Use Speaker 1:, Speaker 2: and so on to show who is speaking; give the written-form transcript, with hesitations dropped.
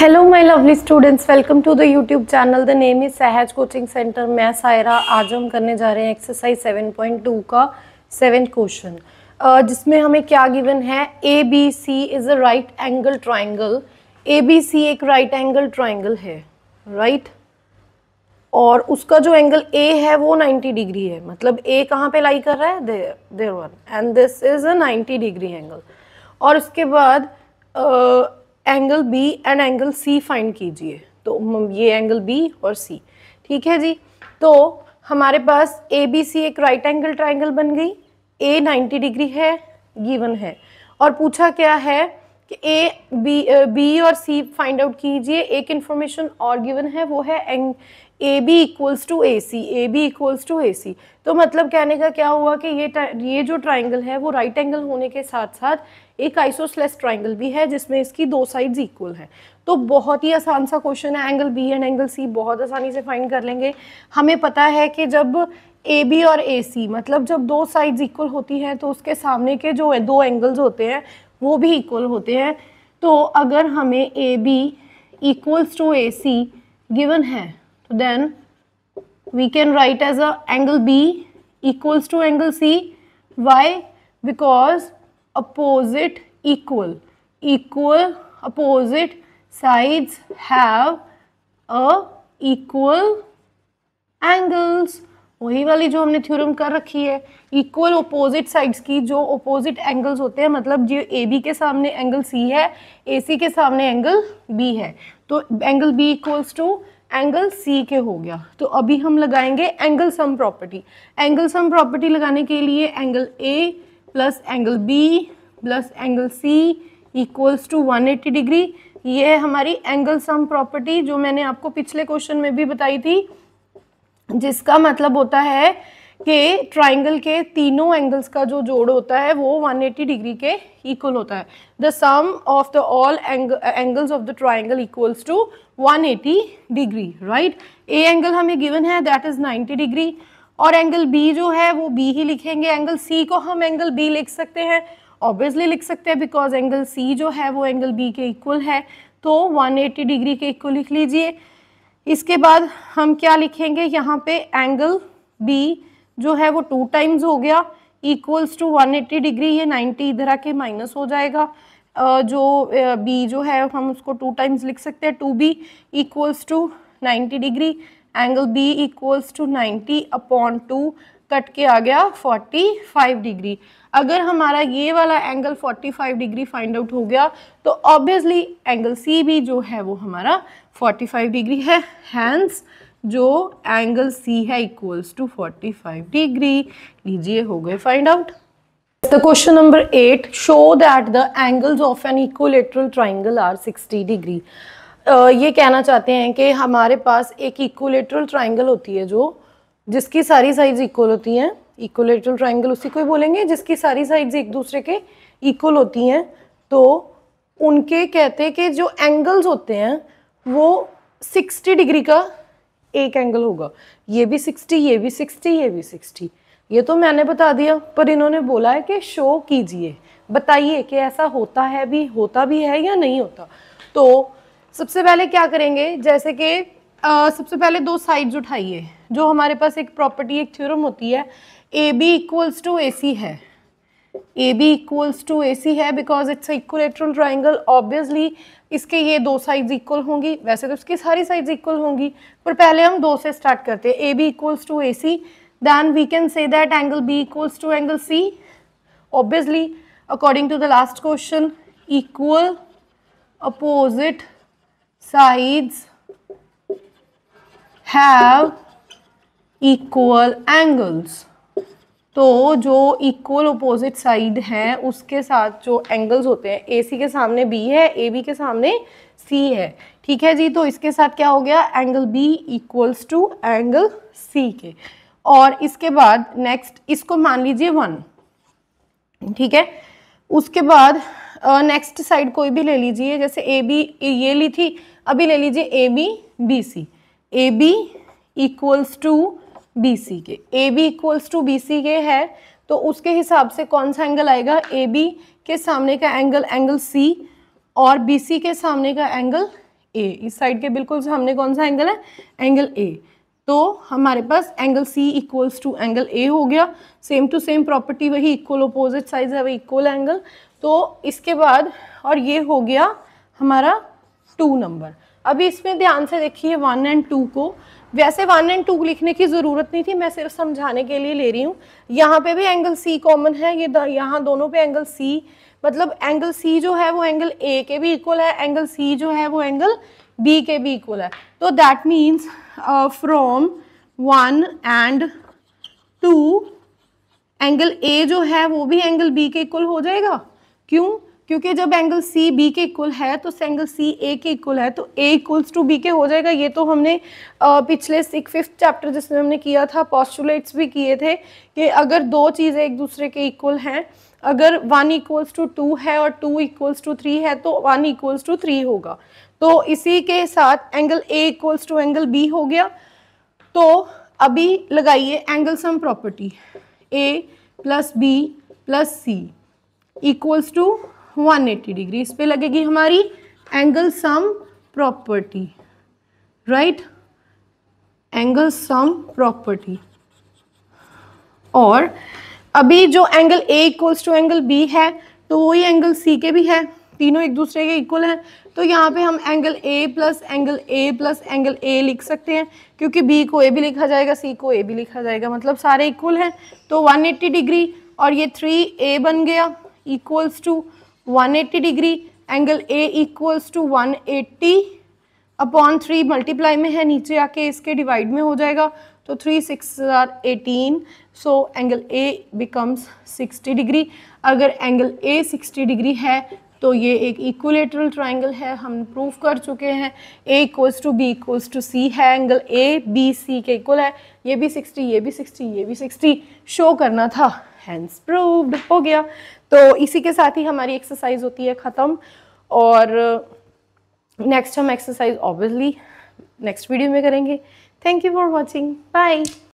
Speaker 1: Hello my lovely students, welcome to the YouTube channel. The name is Sahaj coaching centre. मैं सायरा। आज हम करने जा रहे हैं एक्सरसाइज 7.2 का 7th क्वेश्चन, जिसमें हमें क्या गिवन है। A B C is a right angle triangle. A B C एक राइट एंगल ट्राइंगल है, राइट। और उसका जो एंगल ए है वो 90 डिग्री है। मतलब ए कहाँ पे लाई कर रहा है, there one, and this is a 90 degree angle. और उसके बाद angle B and angle C find कीजिए। तो ये एंगल बी और सी, ठीक है जी। तो हमारे पास ए बी सी एक राइट एंगल ट्राइंगल बन गई। ए 90 डिग्री है, गिवन है। और पूछा क्या है कि बी और सी फाइंड आउट कीजिए। एक इंफॉर्मेशन और गिवन है, वो है A B equals to A C. A B equals to A C. तो मतलब कहने का क्या हुआ कि ये जो ट्राइंगल है वो राइट एंगल होने के साथ साथ एक आइसोसेलेस ट्राइंगल भी है, जिसमें इसकी दो साइड्स इक्वल हैं। तो बहुत ही आसान सा क्वेश्चन है। Angle B and angle C बहुत आसानी से फाइंड कर लेंगे। हमें पता है कि जब ए बी और ए सी, मतलब जब दो साइड्स इक्वल होती हैं तो उसके सामने के जो दो एंगल्स होते हैं वो भी इक्वल होते हैं। तो अगर हमें A B equals to A C given है, तो then we can write as a angle B equals to angle C. Why? Because opposite equal opposite sides have a equal angles. वही वाली जो हमने थ्योरम कर रखी है, इक्वल अपोजिट साइड्स की जो अपोजिट एंगल्स होते हैं। मतलब जो ए बी के सामने एंगल सी है, ए सी के सामने एंगल बी है, तो angle B equals to angle C के हो गया। तो अभी हम लगाएंगे angle sum property. Angle sum property लगाने के लिए angle A plus angle B plus angle C equals to 180 degree. ये है हमारी एंगल सम प्रॉपर्टी, जो मैंने आपको पिछले क्वेश्चन में भी बताई थी, जिसका मतलब होता है कि ट्राइंगल के तीनों एंगल्स का जो जोड़ होता है वो 180 डिग्री के इक्वल होता है। The sum of the all angles of the triangle equals to 180 degree, right. A angle हमें गिवन है, दैट इज 90 डिग्री। और एंगल बी जो है वो बी ही लिखेंगे। एंगल सी को हम एंगल बी लिख सकते हैं, ऑब्वियसली लिख सकते हैं, बिकॉज एंगल सी जो है वो एंगल बी के इक्वल है। तो 180 डिग्री के इक्वल लिख लीजिए। इसके बाद हम क्या लिखेंगे, यहाँ पे एंगल बी जो है वो 2 टाइम्स हो गया, इक्वल्स टू 180 डिग्री। ये 90 इधर आके माइनस हो जाएगा। जो बी जो है हम उसको 2 टाइम्स लिख सकते हैं। 2b equals to 90 degree. Angle B equals to 90 upon 2 cut के आ गया 45 डिग्री। अगर हमारा ये वाला एंगल 45 डिग्री फाइंड आउट हो गया, तो ऑब्वियसली एंगल सी भी जो है वो हमारा 45 डिग्री है। हैंस जो एंगल सी है इक्वल्स टू 45 डिग्री। लीजिए, हो गए find out. The question number 8, show that the angles of an equilateral triangle are 60 degree. ये कहना चाहते हैं कि हमारे पास एक इक्विलैटरल ट्राइंगल होती है जिसकी सारी साइड्स इक्वल होती हैं। इक्विलैटरल ट्राइंगल उसी को ही बोलेंगे जिसकी सारी साइड्स एक दूसरे के इक्वल होती हैं। तो उनके कहते हैं कि जो एंगल्स होते हैं वो 60 डिग्री का एक एंगल होगा। ये भी 60, ये भी 60, ये भी 60। ये तो मैंने बता दिया, पर इन्होंने बोला है कि शो कीजिए, बताइए कि ऐसा होता भी है या नहीं होता। तो सबसे पहले क्या करेंगे, जैसे कि सबसे पहले दो साइड्स उठाइए। जो हमारे पास एक प्रॉपर्टी, एक थ्योरम होती है, A B equals to A सी है। A B equals to A सी है because it's equilateral triangle. Obviously इसके ये दो साइड्स इक्वल होंगी, वैसे तो इसकी सारी साइड्स इक्वल होंगी, पर पहले हम दो से स्टार्ट करते हैं। A B equals to A C, then we can say that angle B equals to angle C. Obviously according to the last question, equal opposite sides have equal angles. तो जो इक्वल अपोजिट साइड है उसके साथ जो angles होते हैं, ए सी के सामने बी है, ए बी के सामने सी है, ठीक है जी। तो इसके साथ क्या हो गया, angle B equals to angle C के। और इसके बाद नेक्स्ट इसको मान लीजिए 1, ठीक है। उसके बाद नेक्स्ट साइड कोई भी ले लीजिए, जैसे ए बी ये ली थी, अभी ले लीजिए A B B C. A B equals to B C के, A B equals to B C के है, तो उसके हिसाब से कौन सा एंगल आएगा, ए बी के सामने का एंगल एंगल सी, और बी सी के सामने का एंगल ए, इस साइड के बिल्कुल सामने कौन सा एंगल है, एंगल ए। तो हमारे पास angle C equals to angle A हो गया। सेम टू सेम प्रॉपर्टी, वही इक्वल अपोजिट साइड है, वही इक्वल एंगल। तो इसके बाद और ये हो गया हमारा 2 नंबर। अभी इसमें ध्यान से देखिए 1 और 2 को, वैसे 1 और 2 लिखने की ज़रूरत नहीं थी, मैं सिर्फ समझाने के लिए ले रही हूँ। यहाँ पे भी एंगल सी कॉमन है, ये यहाँ दोनों पे एंगल सी, मतलब एंगल सी जो है वो एंगल ए के भी इक्वल है, एंगल सी जो है वो एंगल बी के भी इक्वल है। तो दैट मीन्स फ्रॉम 1 और 2 एंगल ए जो है वो भी एंगल बी के इक्वल हो जाएगा। क्यों? क्योंकि जब एंगल सी बी के इक्वल है तो एंगल सी ए के इक्वल है, तो ए इक्वल्स टू बी के हो जाएगा। ये तो हमने पिछले 5th चैप्टर जिसमें हमने किया था, पोस्टुलेट्स भी किए थे कि अगर दो चीज़ें एक दूसरे के इक्वल हैं, अगर 1 इक्वल्स टू 2 है और 2 इक्वल्स टू 3 है तो 1 इक्वल्स टू 3 होगा। तो इसी के साथ angle A equals to angle B हो गया। तो अभी लगाइए angle sum property, A plus B plus C equals to 180 degree. इस पे लगेगी हमारी angle sum property, right, angle sum property. और अभी जो angle A equals to angle B है तो वही एंगल सी के भी है, तीनों एक दूसरे के इक्वल हैं। तो यहाँ पे हम angle A plus angle A लिख सकते हैं, क्योंकि बी को ए भी लिखा जाएगा, सी को ए भी लिखा जाएगा, मतलब सारे इक्वल हैं। तो 180 डिग्री और ये 3a बन गया equals to 180 degree. Angle A equals to 180 upon 3 multiply में है, नीचे आके इसके डिवाइड में हो जाएगा। तो 3 6 18, so angle A becomes 60 degree. अगर एंगल ए 60 डिग्री है तो ये एक इक्विलेटरल ट्राइंगल है, हम प्रूव कर चुके हैं। A equals to B equals to C है, एंगल ए बी सी के इक्वल है। ये भी 60, ये भी 60, ये भी 60 शो करना था, हैंस प्रूव्ड हो गया। तो इसी के साथ ही हमारी एक्सरसाइज होती है ख़त्म। और नेक्स्ट हम एक्सरसाइज ऑब्वियसली नेक्स्ट वीडियो में करेंगे। Thank you for watching, bye.